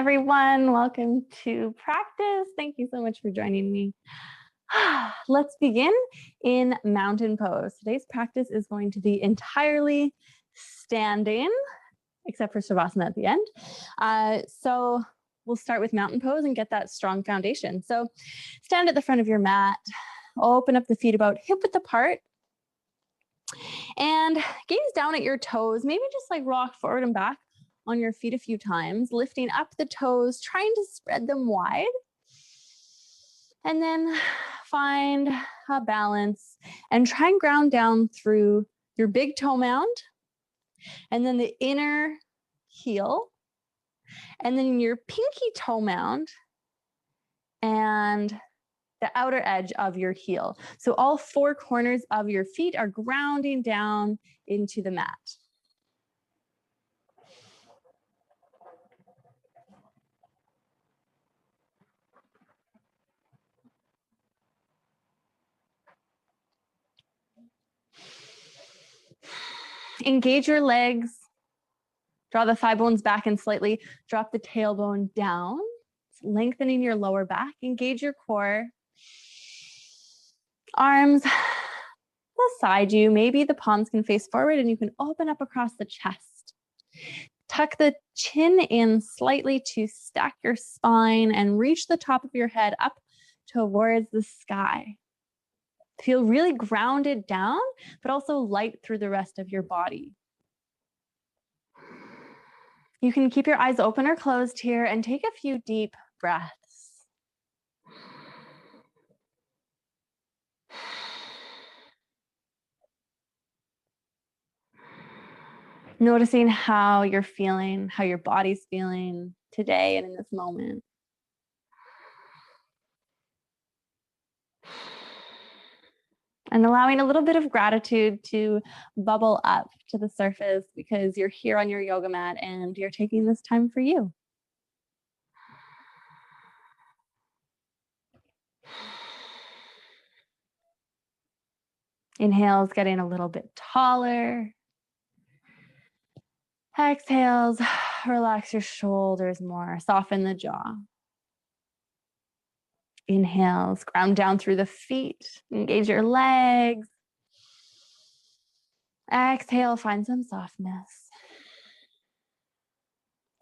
everyone. Welcome to practice. Thank you so much for joining me. Let's begin in mountain pose. Today's practice is going to be entirely standing, except for Savasana at the end. So we'll start with mountain pose and get that strong foundation. So stand at the front of your mat, open up the feet about hip-width apart, and gaze down at your toes. Maybe just like rock forward and back on your feet a few times, lifting up the toes, trying to spread them wide. And then find a balance and try and ground down through your big toe mound, and then the inner heel, and then your pinky toe mound, and the outer edge of your heel. So all four corners of your feet are grounding down into the mat. Engage your legs. Draw the thigh bones back and slightly drop the tailbone down, lengthening your lower back. Engage your core. Arms beside you. Maybe the palms can face forward and you can open up across the chest. Tuck the chin in slightly to stack your spine and reach the top of your head up towards the sky. Feel really grounded down, but also light through the rest of your body. You can keep your eyes open or closed here and take a few deep breaths. Noticing how you're feeling, how your body's feeling today and in this moment. And allowing a little bit of gratitude to bubble up to the surface because you're here on your yoga mat and you're taking this time for you. Inhales, getting a little bit taller. Exhales, relax your shoulders more, soften the jaw. Inhales, ground down through the feet, engage your legs. Exhale, find some softness.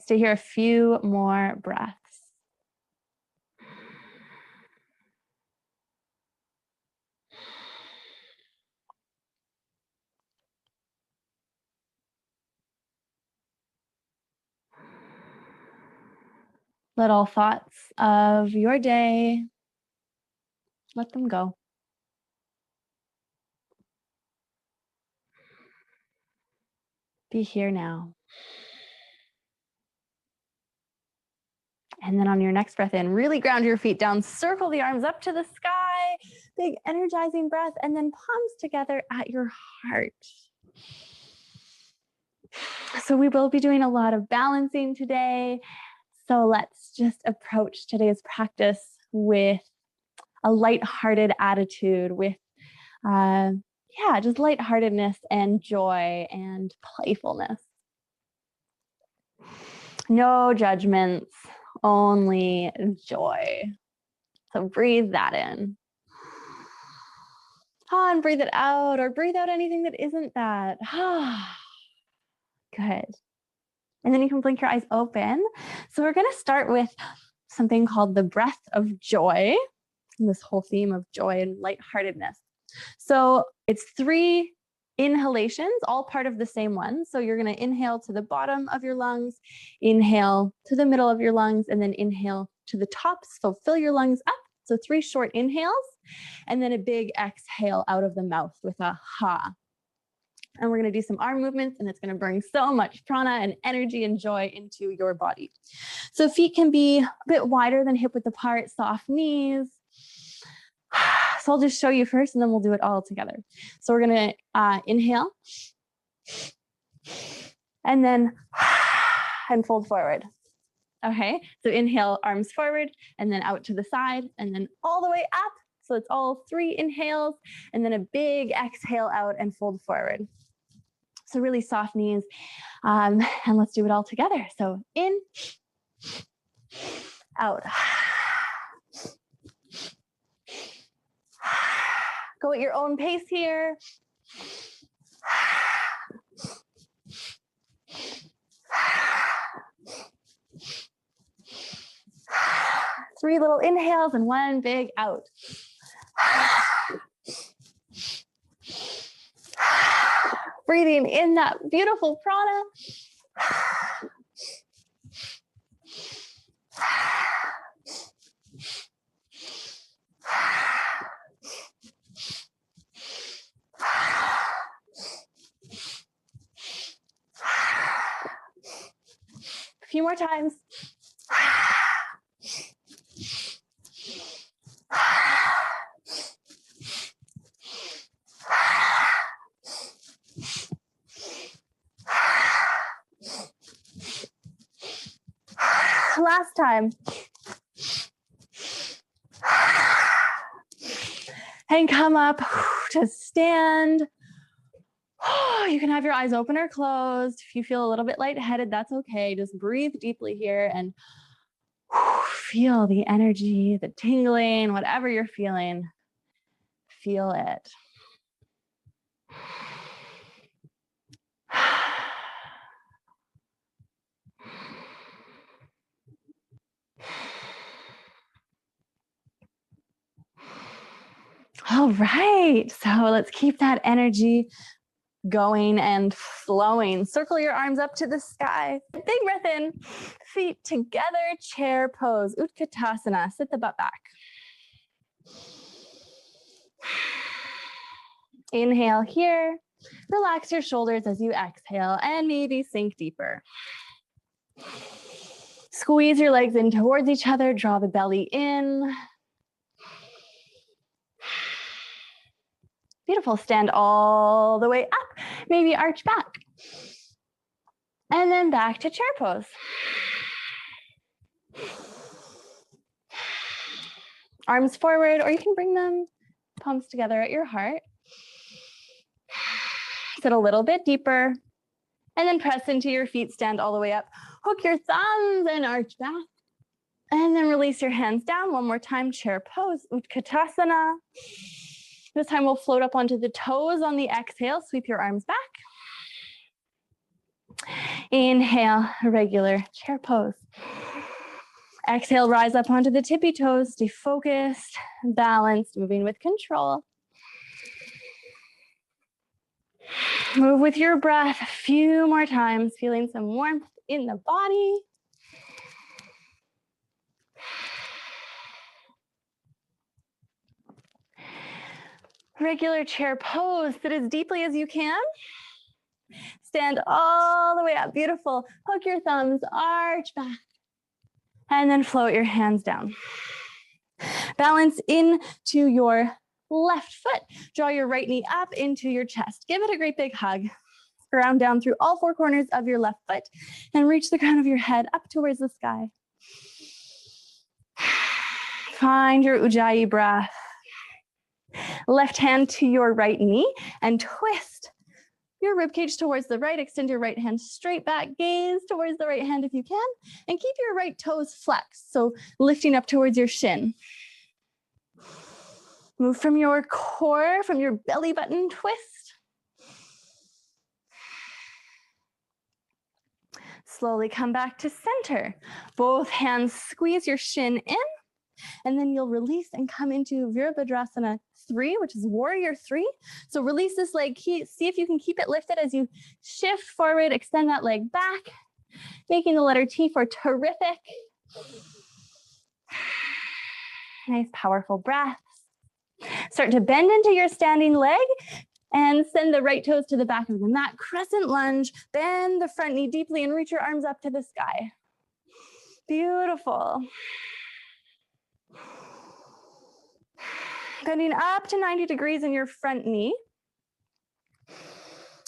Stay here a few more breaths. Let all thoughts of your day, let them go. Be here now. And then on your next breath in, really ground your feet down, circle the arms up to the sky, big energizing breath, and then palms together at your heart. So we will be doing a lot of balancing today. So let's just approach today's practice with a lighthearted attitude, with just lightheartedness and joy and playfulness. No judgments, only joy. So breathe that in. And breathe it out, or breathe out anything that isn't that. Good. And then you can blink your eyes open. So we're going to start with something called the breath of joy, and this whole theme of joy and lightheartedness. So it's 3 inhalations, all part of the same one. So you're going to inhale to the bottom of your lungs, inhale to the middle of your lungs, and then inhale to the top. So fill your lungs up. So 3 short inhales, and then a big exhale out of the mouth with a ha. And we're going to do some arm movements, and it's going to bring so much prana and energy and joy into your body. So feet can be a bit wider than hip width apart, soft knees. So I'll just show you first, and then we'll do it all together. So we're going to inhale, and then and fold forward. Okay, so inhale, arms forward, and then out to the side, and then all the way up. So it's all 3 inhales, and then a big exhale out and fold forward. So really soft knees, and let's do it all together. So in, out. Go at your own pace here. 3 little inhales and 1 big out. Breathing in that beautiful prana. A few more times. Last time. And come up to stand. You can have your eyes open or closed. If you feel a little bit lightheaded, that's okay. Just breathe deeply here and feel the energy, the tingling, whatever you're feeling. Feel it. All right, so let's keep that energy going and flowing. Circle your arms up to the sky. Big breath in, feet together, chair pose, Utkatasana. Sit the butt back. Inhale here. Relax your shoulders as you exhale and maybe sink deeper. Squeeze your legs in towards each other. Draw the belly in. Beautiful. Stand all the way up. Maybe arch back. And then back to chair pose. Arms forward, or you can bring them palms together at your heart. Sit a little bit deeper. And then press into your feet. Stand all the way up. Hook your thumbs and arch back. And then release your hands down. One more time, chair pose, Utkatasana. This time we'll float up onto the toes on the exhale. Sweep your arms back. Inhale, regular chair pose. Exhale, rise up onto the tippy toes. Stay focused, balanced, moving with control. Move with your breath a few more times, feeling some warmth in the body. Regular chair pose. Sit as deeply as you can. Stand all the way up. Beautiful. Hook your thumbs, arch back. And then float your hands down. Balance into your left foot. Draw your right knee up into your chest. Give it a great big hug. Ground down through all 4 corners of your left foot and reach the crown of your head up towards the sky. Find your Ujjayi breath. Left hand to your right knee and twist your ribcage towards the right. Extend your right hand straight back. Gaze towards the right hand if you can. And keep your right toes flexed. So lifting up towards your shin. Move from your core, from your belly button twist. Slowly come back to center. Both hands squeeze your shin in. And then you'll release and come into Virabhadrasana 3, which is Warrior 3. So release this leg, see if you can keep it lifted as you shift forward, extend that leg back, making the letter T for terrific. Nice, powerful breaths. Start to bend into your standing leg and send the right toes to the back of the mat. Crescent lunge, bend the front knee deeply and reach your arms up to the sky. Beautiful. Bending up to 90 degrees in your front knee.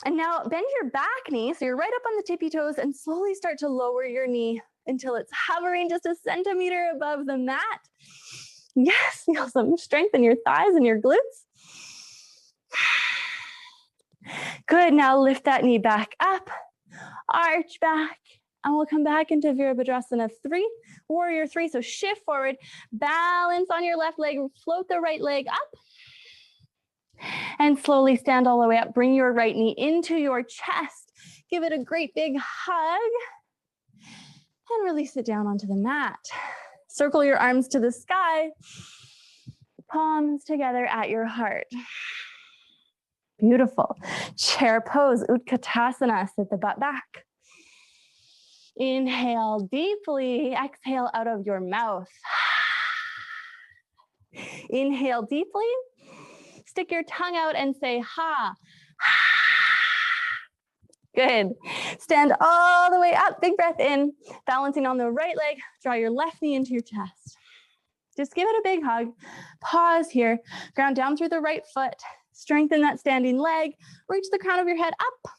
And now bend your back knee, so you're right up on the tippy toes, and slowly start to lower your knee until it's hovering just a centimeter above the mat. Yes, feel some strength in your thighs and your glutes. Good, now lift that knee back up, arch back, And we'll come back into Virabhadrasana 3, warrior 3. So shift forward, balance on your left leg, float the right leg up, and slowly stand all the way up. Bring your right knee into your chest. Give it a great big hug, and release it down onto the mat. Circle your arms to the sky, palms together at your heart. Beautiful. Chair pose, Utkatasana, sit the butt back. Inhale deeply, exhale out of your mouth. Inhale deeply, stick your tongue out and say ha. Good. Stand all the way up, big breath in, balancing on the right leg, draw your left knee into your chest. Just give it a big hug. Pause here, ground down through the right foot, strengthen that standing leg, reach the crown of your head up.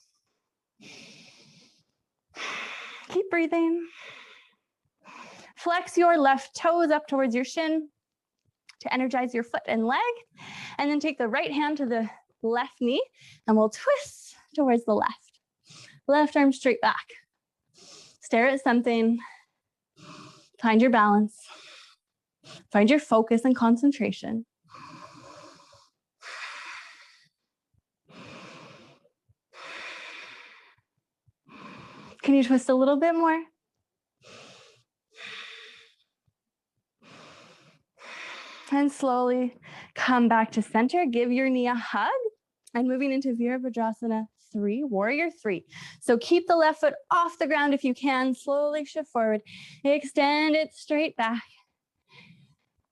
Keep breathing. Flex your left toes up towards your shin to energize your foot and leg. And then take the right hand to the left knee and we'll twist towards the left. Left arm straight back. Stare at something. Find your balance. Find your focus and concentration. Can you twist a little bit more? And slowly come back to center. Give your knee a hug. And moving into Virabhadrasana 3, warrior 3. So keep the left foot off the ground if you can. Slowly shift forward. Extend it straight back.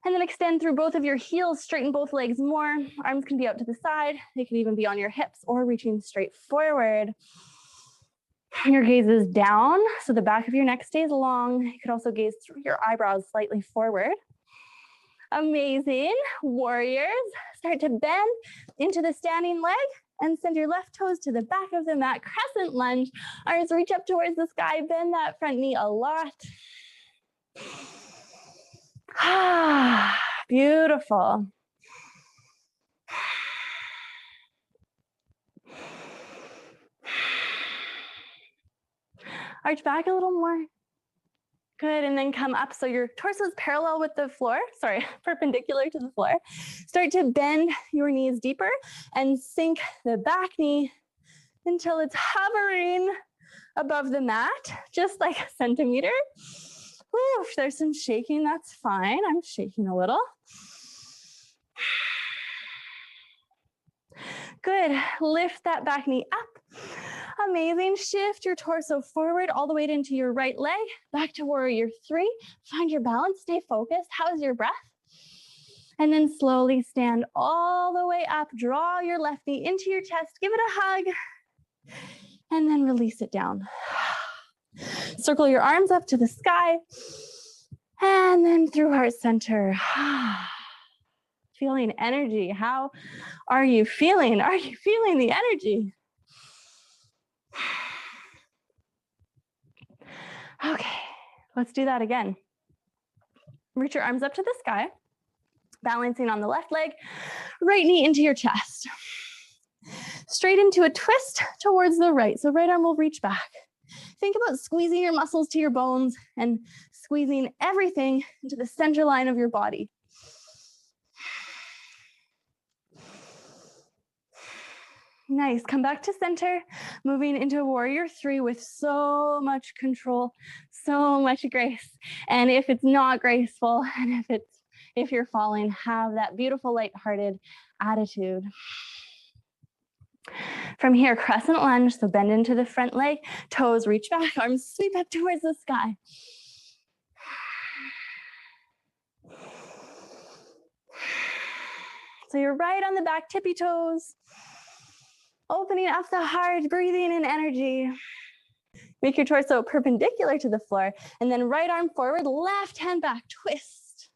And then extend through both of your heels. Straighten both legs more. Arms can be out to the side. They can even be on your hips or reaching straight forward. Your gaze is down, so the back of your neck stays long. You could also gaze through your eyebrows slightly forward. Amazing. Warriors, start to bend into the standing leg and send your left toes to the back of the mat. Crescent lunge. Arms reach up towards the sky. Bend that front knee a lot. Beautiful. Arch back a little more. Good, and then come up so your torso is parallel with the floor, perpendicular to the floor. Start to bend your knees deeper and sink the back knee until it's hovering above the mat, just like a centimeter. Whew, if there's some shaking, that's fine. I'm shaking a little. Good, lift that back knee up. Amazing, shift your torso forward all the way into your right leg, back to warrior 3. Find your balance, stay focused. How's your breath? And then slowly stand all the way up, draw your left knee into your chest, give it a hug, and then release it down. Circle your arms up to the sky, and then through heart center. Feeling energy. How are you feeling? Are you feeling the energy? Okay, let's do that again. Reach your arms up to the sky, balancing on the left leg, right knee into your chest. Straight into a twist towards the right. So right arm will reach back. Think about squeezing your muscles to your bones and squeezing everything into the center line of your body. Nice, come back to center, moving into warrior 3 with so much control, so much grace. And if it's not graceful, and if you're falling, have that beautiful lighthearted attitude. From here, crescent lunge, so bend into the front leg, toes reach back, arms sweep up towards the sky. So you're right on the back, tippy toes. Opening up the heart, breathing in energy. Make your torso perpendicular to the floor, and then right arm forward, left hand back, twist.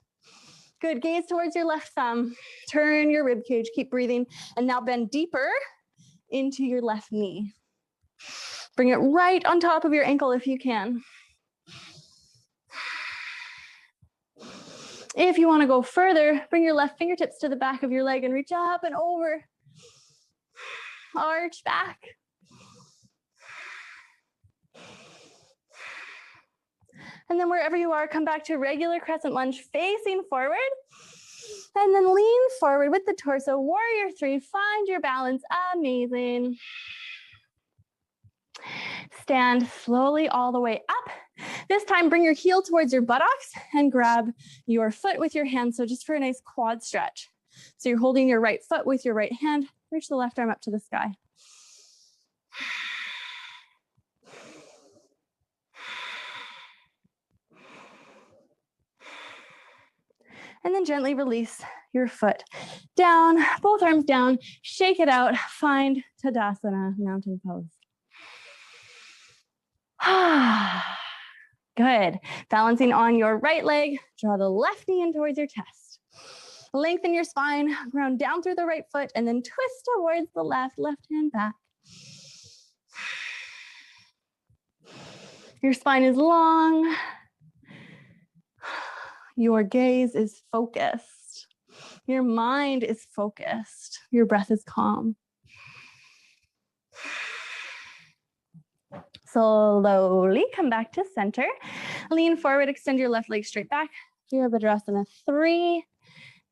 Good, gaze towards your left thumb. Turn your rib cage, keep breathing, and now bend deeper into your left knee. Bring it right on top of your ankle if you can. If you want to go further, bring your left fingertips to the back of your leg and reach up and over. Arch back. And then wherever you are, come back to regular crescent lunge, facing forward. And then lean forward with the torso, warrior 3, find your balance, amazing. Stand slowly all the way up. This time, bring your heel towards your buttocks and grab your foot with your hand. So just for a nice quad stretch. So you're holding your right foot with your right hand, reach the left arm up to the sky. And then gently release your foot down, both arms down, shake it out, find Tadasana, mountain pose. Good. Balancing on your right leg, draw the left knee in towards your chest. Lengthen your spine, ground down through the right foot, and then twist towards the left hand back. Your spine is long. Your gaze is focused. Your mind is focused. Your breath is calm. Slowly come back to center. Lean forward, extend your left leg straight back. Virabhadrasana 3,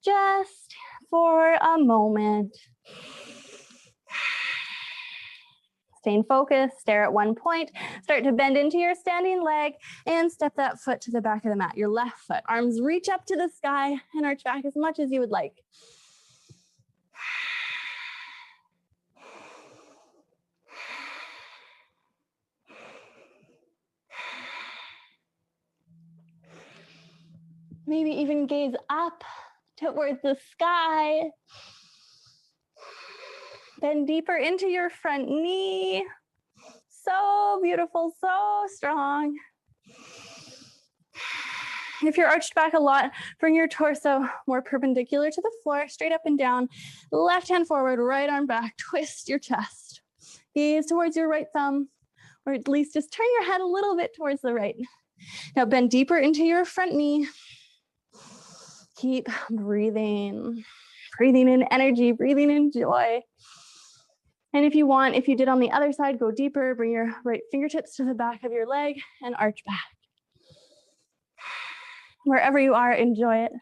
just for a moment. Staying focused, stare at one point, start to bend into your standing leg and step that foot to the back of the mat, your left foot. Arms reach up to the sky and arch back as much as you would like. Maybe even gaze up towards the sky. Bend deeper into your front knee. So beautiful, so strong. If you're arched back a lot, bring your torso more perpendicular to the floor, straight up and down. Left hand forward, right arm back, twist your chest. Gaze towards your right thumb, or at least just turn your head a little bit towards the right. Now bend deeper into your front knee. Keep breathing. Breathing in energy, breathing in joy. And if you want, if you did on the other side, go deeper, bring your right fingertips to the back of your leg and arch back. Wherever you are, enjoy it.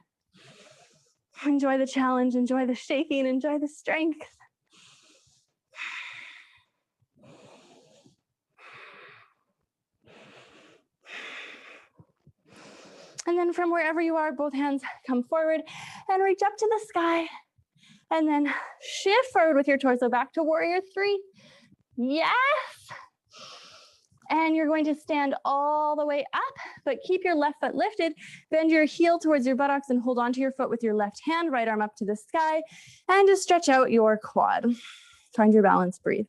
Enjoy the challenge, enjoy the shaking, enjoy the strength. And then from wherever you are, both hands come forward and reach up to the sky. And then shift forward with your torso back to warrior 3. Yes. And you're going to stand all the way up, but keep your left foot lifted. Bend your heel towards your buttocks and hold onto your foot with your left hand, right arm up to the sky, and just stretch out your quad. Find your balance, breathe.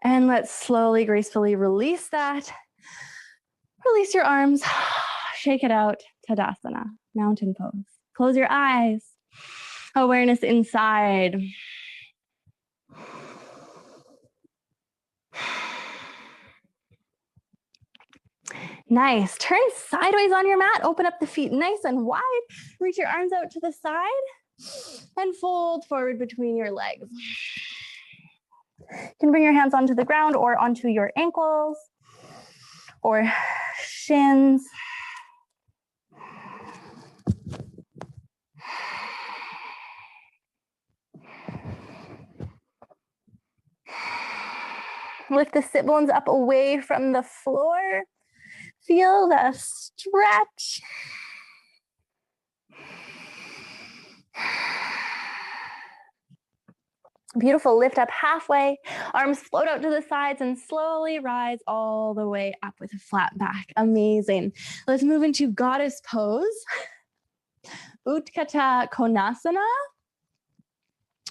And let's slowly, gracefully release that. Release your arms, shake it out, Tadasana, mountain pose. Close your eyes, awareness inside. Nice, turn sideways on your mat, open up the feet nice and wide, reach your arms out to the side, and fold forward between your legs. You can bring your hands onto the ground or onto your ankles or shins. Lift the sit bones up away from the floor. Feel the stretch. Beautiful, lift up halfway, arms float out to the sides and slowly rise all the way up with a flat back. Amazing. Let's move into goddess pose. Utthata Konasana.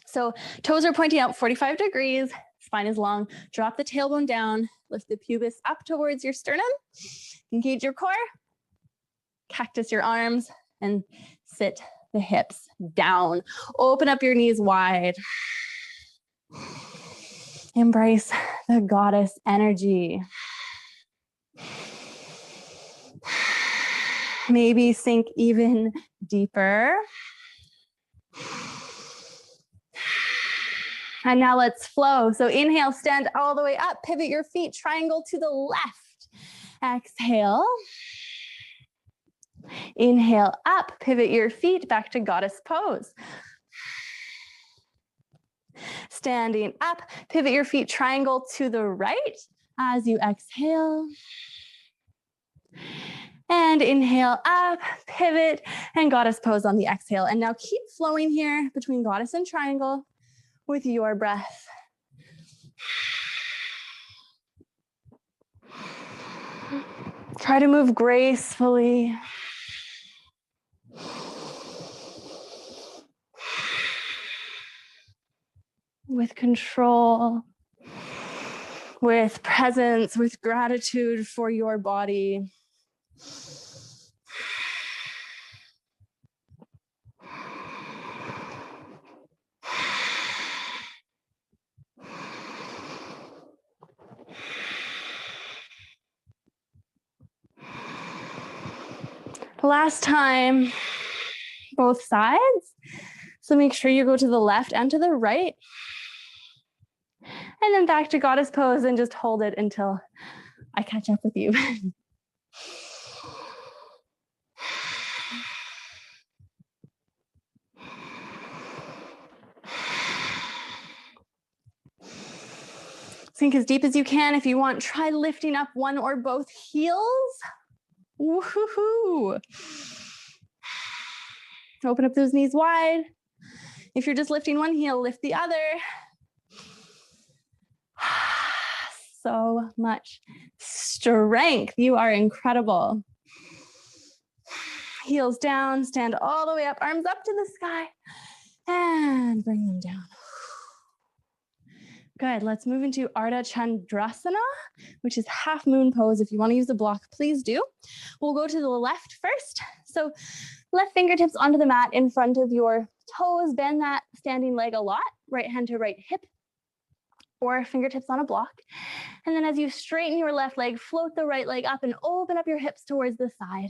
So toes are pointing out 45 degrees, spine is long. Drop the tailbone down, lift the pubis up towards your sternum. Engage your core, cactus your arms, and sit the hips down. Open up your knees wide. Embrace the goddess energy. Maybe sink even deeper. And now let's flow. So inhale, stand all the way up, pivot your feet, triangle to the left. Exhale. Inhale up, pivot your feet back to goddess pose. Standing up, pivot your feet, triangle to the right as you exhale. And inhale up, pivot, and goddess pose on the exhale. And now keep flowing here between goddess and triangle with your breath. Try to move gracefully. With control, with presence, with gratitude for your body. Last time, both sides. So make sure you go to the left and to the right. And then back to goddess pose and just hold it until I catch up with you. Sink as deep as you can. If you want, try lifting up one or both heels. Woohoo! Open up those knees wide. If you're just lifting one heel, lift the other. So much strength. You are incredible. Heels down, stand all the way up, arms up to the sky, and bring them down. Good, let's move into Ardha Chandrasana, which is half moon pose. If you want to use a block, please do. We'll go to the left first. So left fingertips onto the mat in front of your toes. Bend that standing leg a lot, right hand to right hip, or fingertips on a block. And then as you straighten your left leg, float the right leg up and open up your hips towards the side.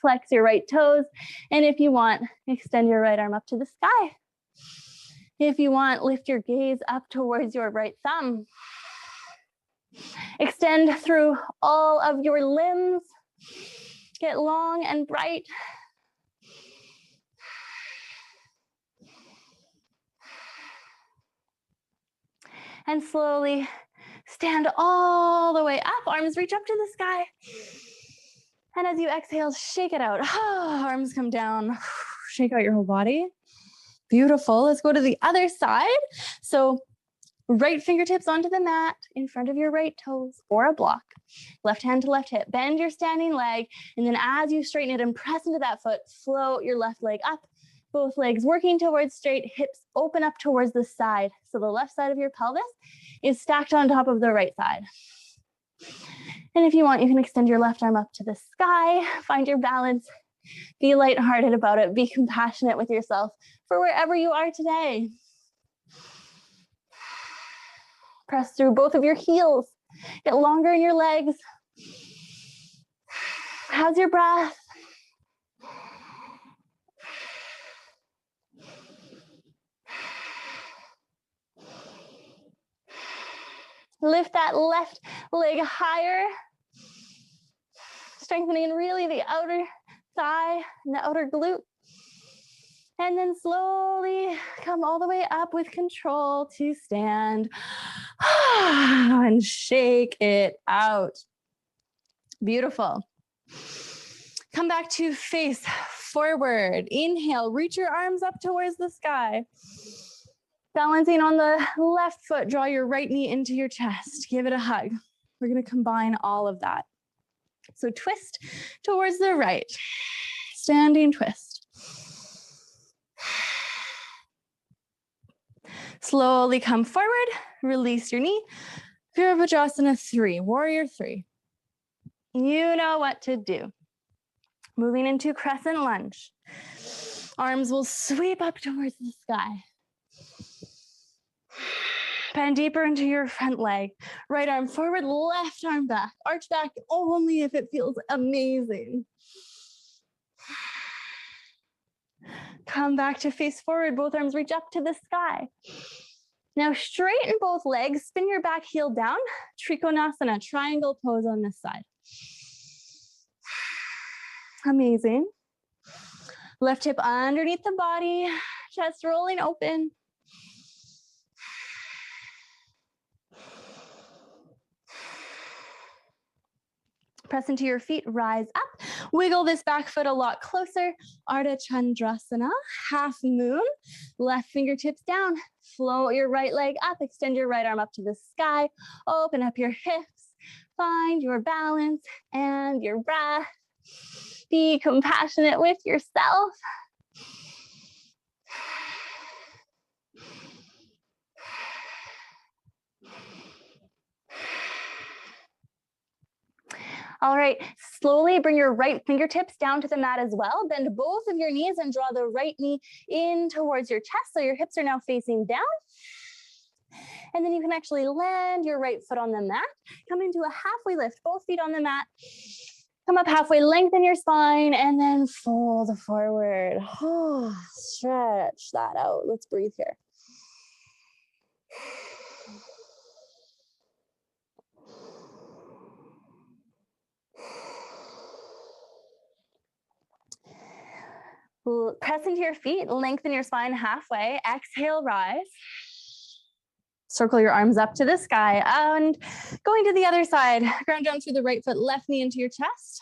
Flex your right toes. And if you want, extend your right arm up to the sky. If you want, lift your gaze up towards your right thumb. Extend through all of your limbs. Get long and bright. And slowly stand all the way up. Arms reach up to the sky. And as you exhale, shake it out. Arms come down. Shake out your whole body. Beautiful. Let's go to the other side. So right fingertips onto the mat in front of your right toes or a block. Left hand to left hip. Bend your standing leg. And then as you straighten it and press into that foot, float your left leg up. Both legs working towards straight, hips open up towards the side. So the left side of your pelvis is stacked on top of the right side. And if you want, you can extend your left arm up to the sky. Find your balance. Be lighthearted about it. Be compassionate with yourself for wherever you are today. Press through both of your heels. Get longer in your legs. How's your breath? Lift that left leg higher. Strengthening really the outer thigh and the outer glute. And then slowly come all the way up with control to stand. And shake it out. Beautiful. Come back to face forward. Inhale, reach your arms up towards the sky. Balancing on the left foot, draw your right knee into your chest. Give it a hug. We're going to combine all of that. So twist towards the right. Standing twist. Slowly come forward. Release your knee. Virabhadrasana 3, warrior 3. You know what to do. Moving into crescent lunge. Arms will sweep up towards the sky. Bend deeper into your front leg. Right arm forward, left arm back. Arch back only if it feels amazing. Come back to face forward. Both arms reach up to the sky. Now straighten both legs, spin your back heel down, Trikonasana, triangle pose on this side. Amazing. Left hip underneath the body, chest rolling open. Press into your feet, rise up. Wiggle this back foot a lot closer. Ardha Chandrasana, half moon. Left fingertips down. Float your right leg up. Extend your right arm up to the sky. Open up your hips. Find your balance and your breath. Be compassionate with yourself. All right, slowly bring your right fingertips down to the mat as well. Bend both of your knees and draw the right knee in towards your chest. So your hips are now facing down. And then you can actually land your right foot on the mat. Come into a halfway lift, both feet on the mat. Come up halfway, lengthen your spine, and then fold forward. Stretch that out. Let's breathe here. Press into your feet, lengthen your spine halfway. Exhale, rise. Circle your arms up to the sky and going to the other side. Ground down through the right foot, left knee into your chest.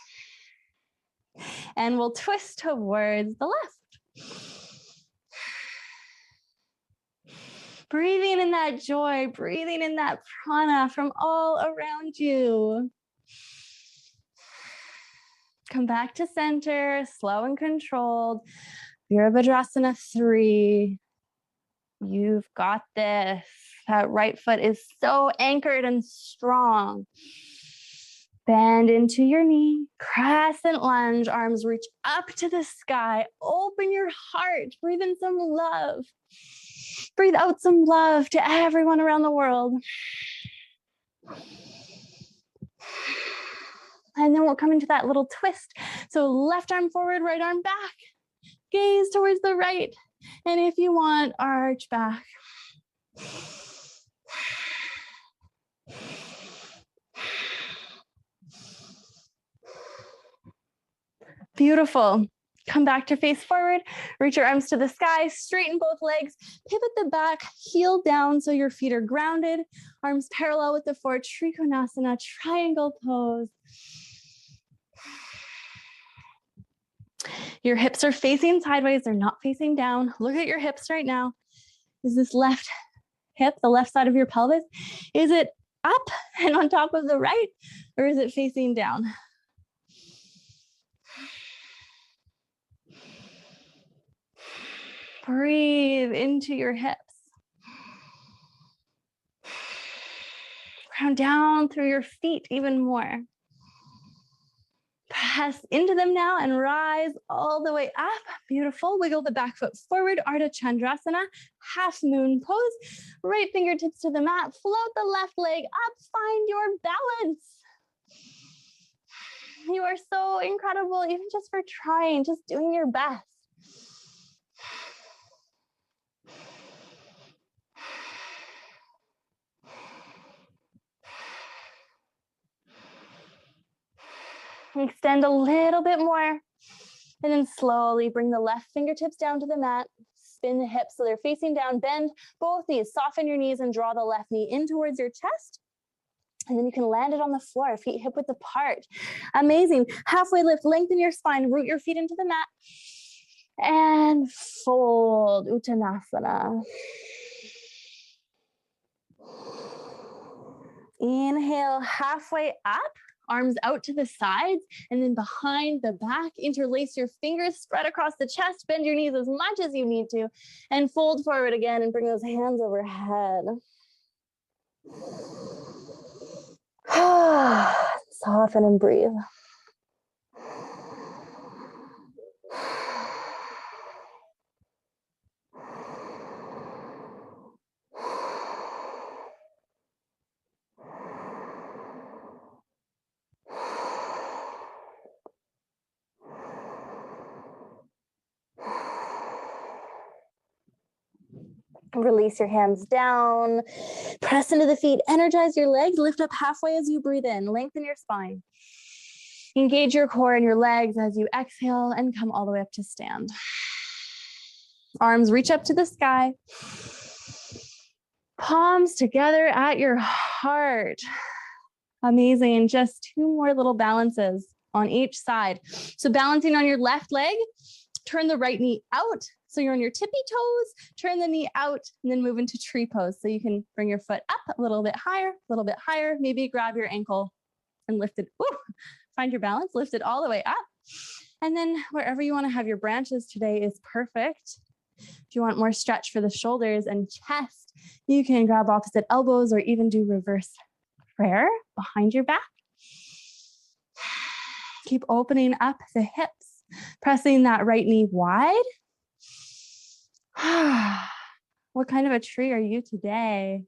And we'll twist towards the left. Breathing in that joy, breathing in that prana from all around you. Come back to center, slow and controlled. Virabhadrasana 3. You've got this. That right foot is so anchored and strong. Bend into your knee, crescent lunge, arms reach up to the sky. Open your heart, breathe in some love. Breathe out some love to everyone around the world. And then we'll come into that little twist. So left arm forward, right arm back. Gaze towards the right. And if you want, arch back. Beautiful. Come back to face forward. Reach your arms to the sky. Straighten both legs. Pivot the back. Heel down so your feet are grounded. Arms parallel with the floor. Trikonasana, triangle pose. Your hips are facing sideways. They're not facing down. Look at your hips right now. Is this left hip, the left side of your pelvis, is it up and on top of the right, or is it facing down? Breathe into your hips. Ground down through your feet even more. Press into them now and rise all the way up. Beautiful. Wiggle the back foot forward. Ardha Chandrasana, half moon pose. Right fingertips to the mat. Float the left leg up. Find your balance. You are so incredible, even just for trying, just doing your best. Extend a little bit more. And then slowly bring the left fingertips down to the mat. Spin the hips so they're facing down. Bend both knees. Soften your knees and draw the left knee in towards your chest. And then you can land it on the floor, feet hip width apart. Amazing. Halfway lift, lengthen your spine, root your feet into the mat. And fold, Uttanasana. Inhale, halfway up. Arms out to the sides and then behind the back. Interlace your fingers, spread across the chest, bend your knees as much as you need to, and fold forward again and bring those hands overhead. Soften and breathe. Release your hands down, press into the feet, energize your legs, lift up halfway as you breathe in, lengthen your spine. Engage your core and your legs as you exhale and come all the way up to stand. Arms reach up to the sky. Palms together at your heart. Amazing. Just 2 more little balances on each side. So balancing on your left leg, turn the right knee out. So you're on your tippy toes, turn the knee out, and then move into tree pose. So you can bring your foot up a little bit higher, maybe grab your ankle and lift it. Woo, find your balance, lift it all the way up. And then wherever you want to have your branches today is perfect. If you want more stretch for the shoulders and chest, you can grab opposite elbows or even do reverse prayer behind your back. Keep opening up the hips, pressing that right knee wide. What kind of a tree are you today?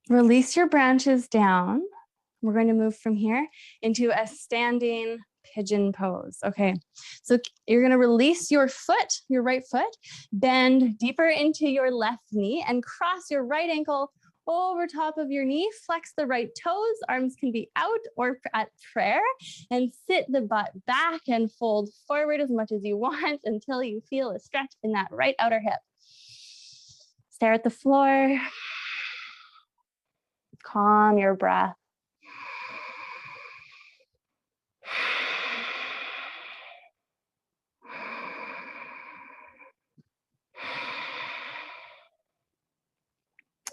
Release your branches down. We're going to move from here into a standing pigeon pose. Okay, so you're going to release your foot, your right foot, bend deeper into your left knee and cross your right ankle over top of your knee. Flex the right toes. Arms can be out or at prayer, and sit the butt back and fold forward as much as you want until you feel a stretch in that right outer hip. Stare at the floor. Calm your breath.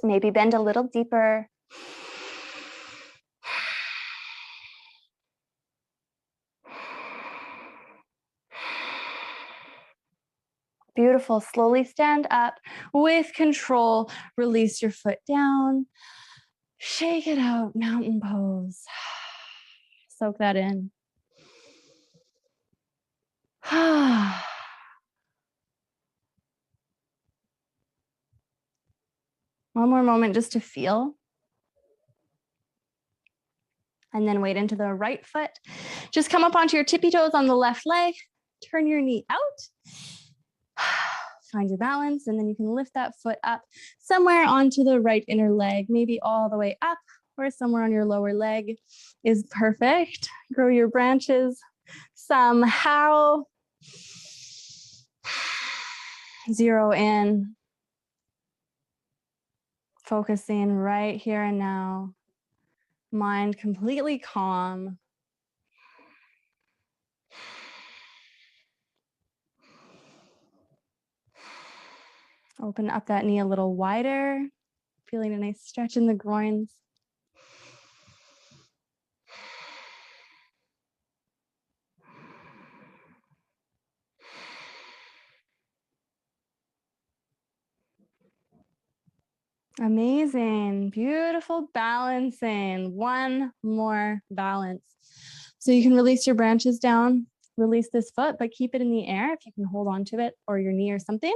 Maybe bend a little deeper. Beautiful. Slowly stand up with control. Release your foot down. Shake it out. Mountain pose. Soak that in. One more moment just to feel. And then wait into the right foot. Just come up onto your tippy toes on the left leg. Turn your knee out. Find your balance, and then you can lift that foot up somewhere onto the right inner leg, maybe all the way up or somewhere on your lower leg is perfect. Grow your branches somehow. Zero in. Focusing right here and now. Mind completely calm. Open up that knee a little wider, feeling a nice stretch in the groins. Amazing, beautiful balancing. One more balance. So you can release your branches down, release this foot, but keep it in the air if you can hold on to it or your knee or something.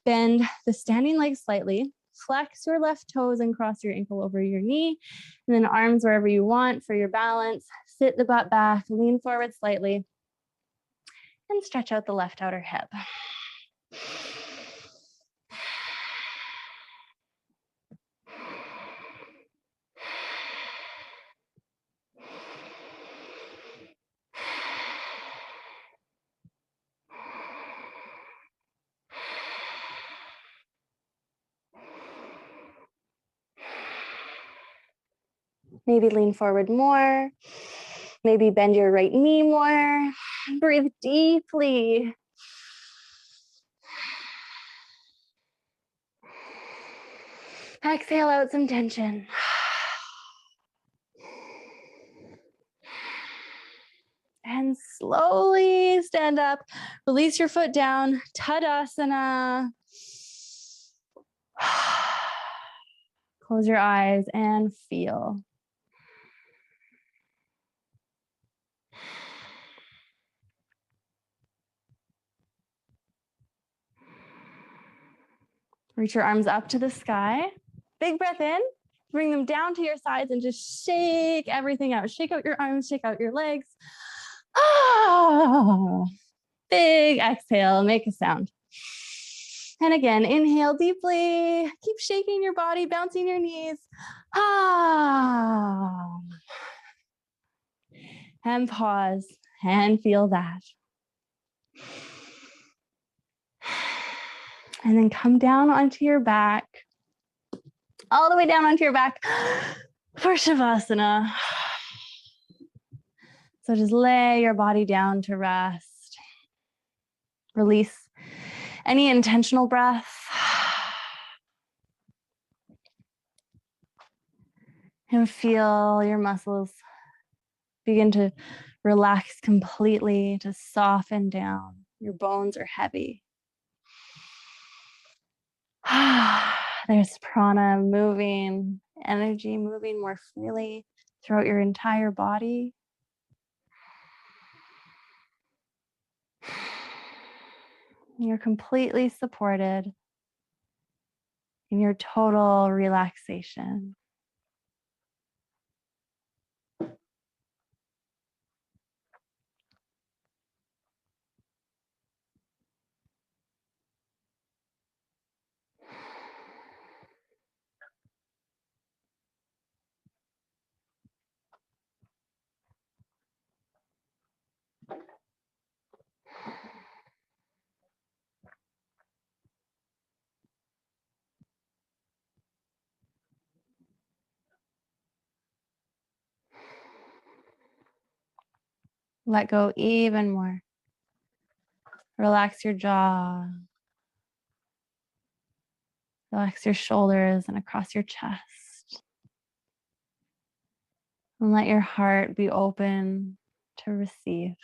Bend the standing leg slightly, flex your left toes and cross your ankle over your knee, and then arms wherever you want for your balance. Sit the butt back, lean forward slightly, and stretch out the left outer hip. Maybe lean forward more. Maybe bend your right knee more. Breathe deeply. Exhale out some tension. And slowly stand up. Release your foot down. Tadasana. Close your eyes and feel. Reach your arms up to the sky. Big breath in. Bring them down to your sides and just shake everything out. Shake out your arms, shake out your legs. Ah, big exhale, make a sound. And again, inhale deeply. Keep shaking your body, bouncing your knees. Ah. And pause and feel that. And then come down onto your back, all the way down onto your back for Shavasana. So just lay your body down to rest. Release any intentional breath. And feel your muscles begin to relax completely, to soften down. Your bones are heavy. There's prana moving, energy moving more freely throughout your entire body. You're completely supported in your total relaxation. Let go even more. Relax your jaw. Relax your shoulders and across your chest. And let your heart be open to receive.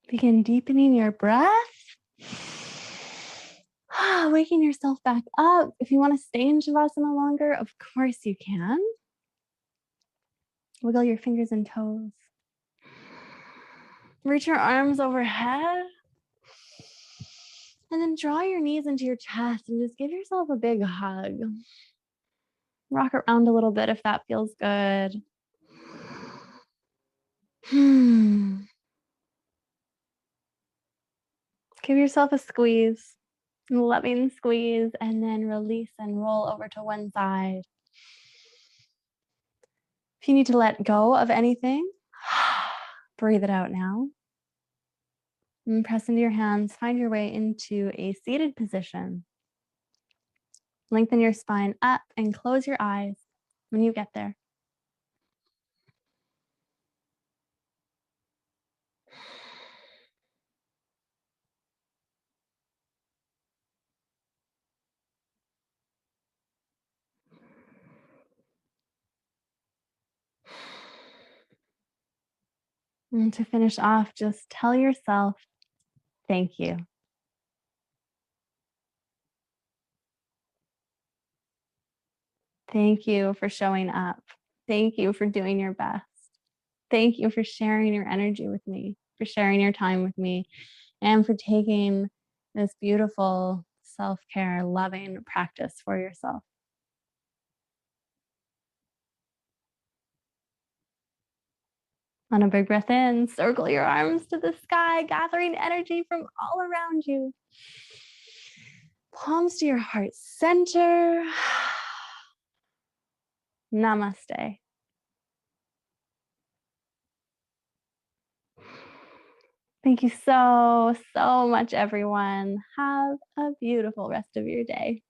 Begin deepening your breath. Waking yourself back up. If you want to stay in Shavasana longer, of course you can. Wiggle your fingers and toes. Reach your arms overhead. And then draw your knees into your chest and just give yourself a big hug. Rock around a little bit if that feels good. Give yourself a squeeze. Loving squeeze, and then release and roll over to one side. If you need to let go of anything, breathe it out now. And press into your hands, find your way into a seated position. Lengthen your spine up and close your eyes when you get there. And to finish off, just tell yourself, thank you. Thank you for showing up. Thank you for doing your best. Thank you for sharing your energy with me, for sharing your time with me, and for taking this beautiful self care, loving practice for yourself. On a big breath in, circle your arms to the sky, gathering energy from all around you. Palms to your heart center. Namaste. Thank you so, so much, everyone. Have a beautiful rest of your day.